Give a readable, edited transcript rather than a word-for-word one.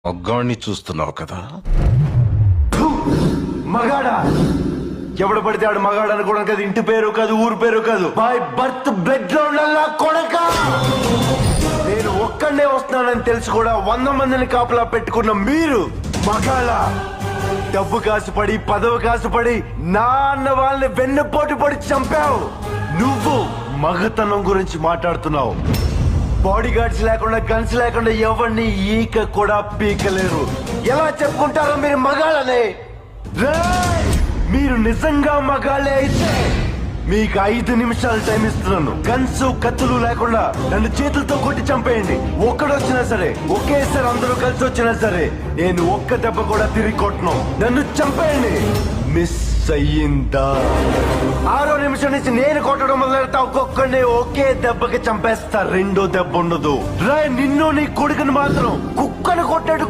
మగాణ్ణి చూస్తున్నావు కదా? మగాడా? ఎవడు పడితే ఆడు మగాడు అనుకోవడం కాదు, ఇంటి పేరు కాదు, ఊరు పేరు కాదు, బై బర్త్ బ్లడ్ గ్రౌండ్ అలా కొడక. నేను ఒక్కడే వస్తున్నానని తెలిసి కూడా 100 మందిని కాపలా పెట్టుకున్న మీరు మగాళ్ళ? డబ్బు కాసుపడి, పదవి కాసుపడి నా అన్న వాళ్ళని వెన్నుపోటు పడి చంపావు. నువ్వు మగతనం గురించి మాట్లాడుతున్నావు. బాడీ గార్డ్స్ లేకుండా, గన్స్ లేకుండా ఎవరిని ఈక కూడా పీకలేరు. ఎలా చెప్పుకుంటారో మీరు మగాళ్ళనే? రేయ్! మీరు నిజంగా మగాళ్ళే అయితే మీకు 5 నిమిషాలు టైం ఇస్తున్నాను. గన్స్, కత్తులు లేకుండా నన్ను చేతులతో కొట్టి చంపేయండి. ఒక్కడొచ్చినా సరే, ఒకేసారి అందరూ కలిసి వచ్చినా సరే, నేను ఒక్క దెబ్బ కూడా తిరిగి కొట్టను. నన్ను చంపేయండి. మిస్ అయ్యిందా? 6వ నిమిషం నుంచి నేను కొట్టడం మొదలెడతా. ఒక్కొక్కడిని ఒకే దెబ్బకి చంపేస్తా. రెండో దెబ్బ ఉండదు. రే, నిన్ను నీ కొడుకుని మాత్రం కుక్కను కొట్టాడు